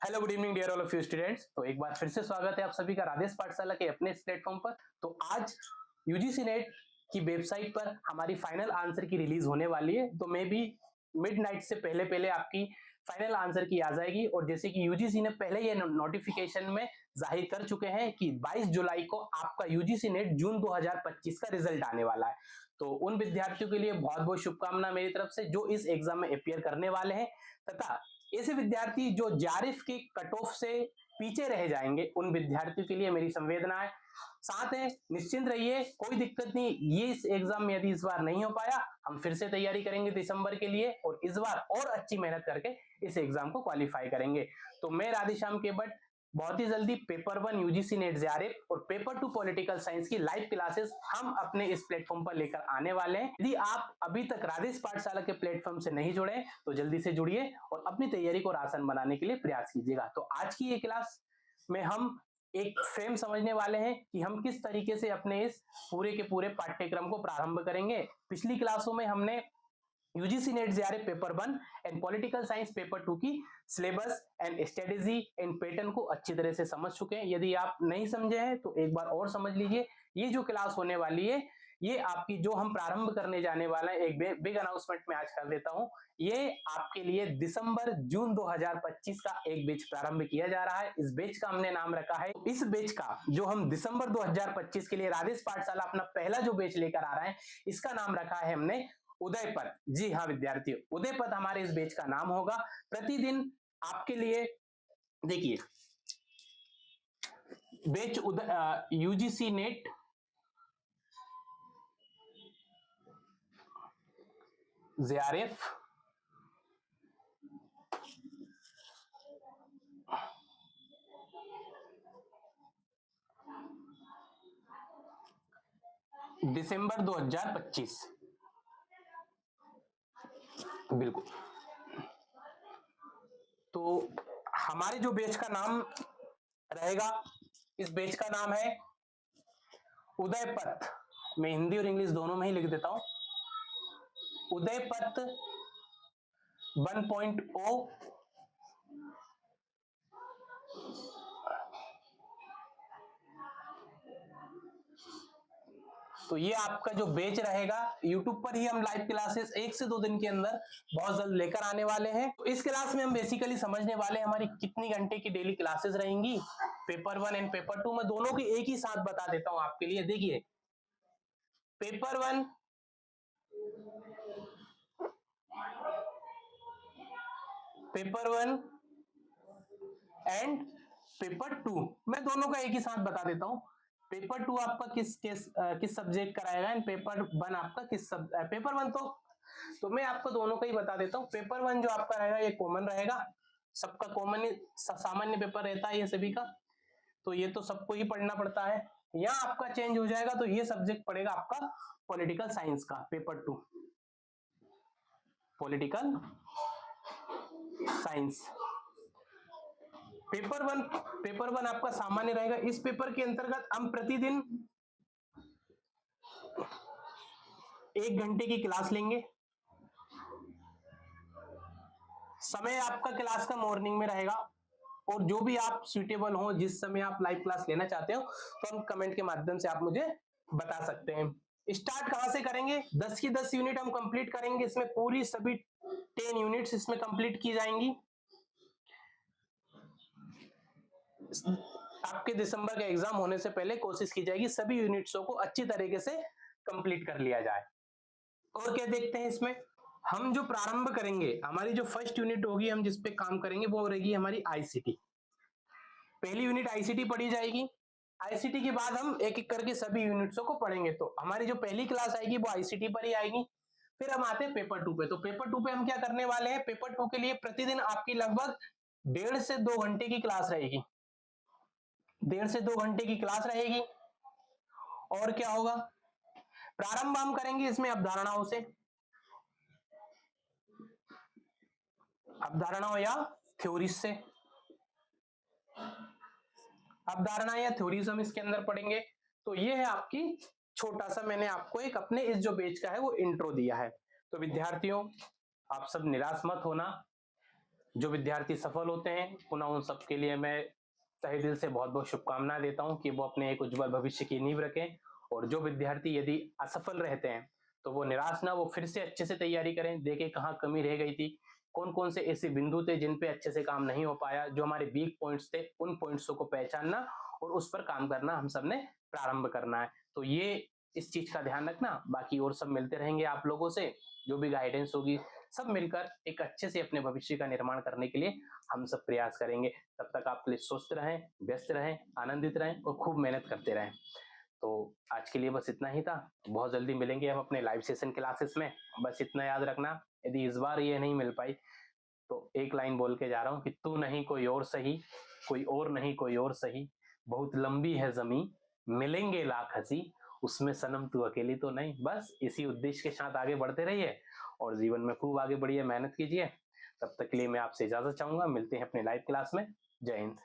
Hello good evening dear all of you students. तो एक बार फिर से स्वागत है आप सभी का राधेश पाठशाला के अपने इस प्लेटफॉर्म पर। तो आज यूजीसी नेट की वेबसाइट पर हमारी फाइनल आंसर की रिलीज होने वाली है। तो मे बी मिडनाइट से पहले पहले आपकी फाइनल आंसर की आ जाएगी। और जैसे कि यूजीसी ने पहले ये नोटिफिकेशन में जाहिर कर चुके हैं कि 22 जुलाई को आपका यूजीसी नेट जून 2025 का रिजल्ट आने वाला है। तो उन विद्यार्थियों के लिए बहुत बहुत शुभकामना मेरी तरफ से जो इस एग्जाम में अपियर करने वाले हैं, तथा ऐसे विद्यार्थी जो जारिफ के कट ऑफ से पीछे रह जाएंगे उन विद्यार्थियों के लिए मेरी संवेदनाएं। साथ है, निश्चिंत रहिए, कोई दिक्कत नहीं। ये इस एग्जाम में यदि इस बार नहीं हो पाया, हम फिर से तैयारी करेंगे दिसंबर के लिए और इस बार और अच्छी मेहनत करके इस एग्जाम को क्वालिफाई करेंगे। तो मैं राधेश्याम केवट बहुत ही जल्दी पेपर 1 यूजीसी नेट जेआरएफ और पेपर 2 पॉलिटिकल साइंस की लाइव क्लासेस हम अपने इस प्लेटफॉर्म पर लेकर आने वाले हैं। यदि आप अभी तक राधेश पाठशाला के प्लेटफॉर्म से नहीं जुड़े तो जल्दी से जुड़िए और अपनी तैयारी को आसान बनाने के लिए प्रयास कीजिएगा। तो आज की ये क्लास में हम एक फ्रेम समझने वाले हैं कि हम किस तरीके से अपने इस पूरे के पूरे पाठ्यक्रम को प्रारंभ करेंगे। पिछली क्लासों में हमने UGC net JRF paper 1 and political science paper 2 की syllabus and strategy and pattern को अच्छी तरह से समझ चुके हैं। यदि आप नहीं समझे हैं तो एक बार और समझ लीजिए। ये जो क्लास होने वाली है, ये आपकी जो हम प्रारंभ करने जाने वाले हैं, एक बिग अनाउंसमेंट मैं आज कर देता हूं। ये आपके लिए दिसंबर जून 2025 का एक बैच प्रारंभ किया जा रहा है। इस बैच का हमने नाम रखा है, इस बैच का जो हम दिसंबर 2025 के लिए राधेश पाठशाला अपना पहला जो बैच लेकर आ रहा है, इसका नाम रखा है हमने उदयपथ। जी हाँ विद्यार्थियों, उदयपथ हमारे इस बैच का नाम होगा। प्रतिदिन आपके लिए देखिए बैच यूजीसी नेट जेआरएफ दिसंबर 2025, बिल्कुल। तो हमारे जो बैच का नाम रहेगा, इस बैच का नाम है उदयपथ। मैं हिंदी और इंग्लिश दोनों में ही लिख देता हूं। उदयपथ 1.0 तो ये आपका जो बैच रहेगा, यूट्यूब पर ही हम लाइव क्लासेस 1 से 2 दिन के अंदर बहुत जल्द लेकर आने वाले हैं। तो इस क्लास में हम बेसिकली समझने वाले हैं हमारी कितनी घंटे की डेली क्लासेस रहेंगी। पेपर 1 एंड पेपर 2 मैं दोनों की एक ही साथ बता देता हूं आपके लिए। देखिए पेपर 1 एंड पेपर 2 मैं दोनों का एक ही साथ बता देता हूं। पेपर 2 आपका किस सब्जेक्ट का रहेगा एंड पेपर 1 आपका पेपर 1 तो मैं आपको दोनों का ही बता देता हूं। पेपर 1 जो आपका रहेगा ये कॉमन रहेगा, सबका कॉमन ही सामान्य पेपर रहता है ये सभी का, तो ये तो सबको ही पढ़ना पड़ता है। यहाँ आपका चेंज हो जाएगा, तो ये सब्जेक्ट पड़ेगा आपका पॉलिटिकल साइंस का, paper 2 political science. Paper one आपका सामान्य रहेगा। इस पेपर के अंतर्गत हम प्रतिदिन 1 घंटे की क्लास लेंगे। समय आपका क्लास का मॉर्निंग में रहेगा और जो भी आप सुटेबल हो, जिस समय आप लाइव क्लास लेना चाहते हो, तो हम कमेंट के माध्यम से आप मुझे बता सकते हैं। स्टार्ट कहां से करेंगे? 10 की 10 यूनिट हम कंप्लीट करेंगे। इसमें पूरी सभी 10 यूनिट्स इसमें कंप्लीट की जाएंगी। आपके दिसंबर का एग्जाम होने से पहले कोशिश की जाएगी सभी यूनिट्सों को अच्छी तरीके से कंप्लीट कर लिया जाए। और क्या देखते हैं इसमें, हम जो प्रारंभ करेंगे, हमारी जो फर्स्ट यूनिट होगी, हम जिस पे काम करेंगे वो रहेगी हमारी आईसीटी। पहली यूनिट आईसीटी पढ़ी जाएगी। आईसीटी के बाद हम एक एक करके सभी यूनिट्सों को पढ़ेंगे। तो हमारी जो पहली क्लास आएगी वो आईसीटी पर ही आएगी। फिर हम आते हैं पेपर 2 पे। तो पेपर 2 पे हम क्या करने वाले हैं? पेपर 2 के लिए प्रतिदिन आपकी लगभग 1.5 से 2 घंटे की क्लास रहेगी। 1.5 से 2 घंटे की क्लास रहेगी। और क्या होगा? प्रारंभ हम करेंगे इसमें अवधारणाओं से, अवधारणाओं या थ्योरीज से। अवधारणा या थ्योरीज हम इसके अंदर पढ़ेंगे। तो ये है आपकी छोटा सा, मैंने आपको एक अपने इस जो बैच का है वो इंट्रो दिया है। तो विद्यार्थियों, आप सब निराश मत होना। जो विद्यार्थी सफल होते हैं पुनः उन सबके लिए मैं तहे दिल से बहुत बहुत शुभकामनाएं देता हूं कि वो अपने एक उज्जवल भविष्य की नींव रखें। और जो विद्यार्थी यदि असफल रहते हैं तो वो निराश ना, वो फिर से अच्छे से तैयारी करें, देखें कहाँ कमी रह गई थी, कौन कौन से ऐसे बिंदु थे जिन पे अच्छे से काम नहीं हो पाया, जो हमारे वीक पॉइंट्स थे उन पॉइंट्सों को पहचानना और उस पर काम करना हम सब ने प्रारंभ करना है। तो ये इस चीज का ध्यान रखना। बाकी और सब मिलते रहेंगे आप लोगों से, जो भी गाइडेंस होगी सब मिलकर एक अच्छे से अपने भविष्य का निर्माण करने के लिए हम सब प्रयास करेंगे। तब तक आपके लिए स्वस्थ रहें, व्यस्त रहें, आनंदित रहें और खूब मेहनत करते रहें। तो आज के लिए बस इतना ही था। बहुत जल्दी मिलेंगे हम अपने लाइव सेशन क्लासेस में। बस इतना याद रखना, यदि इस बार ये नहीं मिल पाई तो एक लाइन बोल के जा रहा हूँ कि तू नहीं कोई और सही, कोई और नहीं कोई और सही, बहुत लंबी है जमी, मिलेंगे लाख हंसी, उसमें सनम तू अकेली तो नहीं। बस इसी उद्देश्य के साथ आगे बढ़ते रहिए और जीवन में खूब आगे बढ़िए, मेहनत कीजिए। तब तक के लिए मैं आपसे इजाजत चाहूंगा, मिलते हैं अपने लाइव क्लास में। जय हिंद।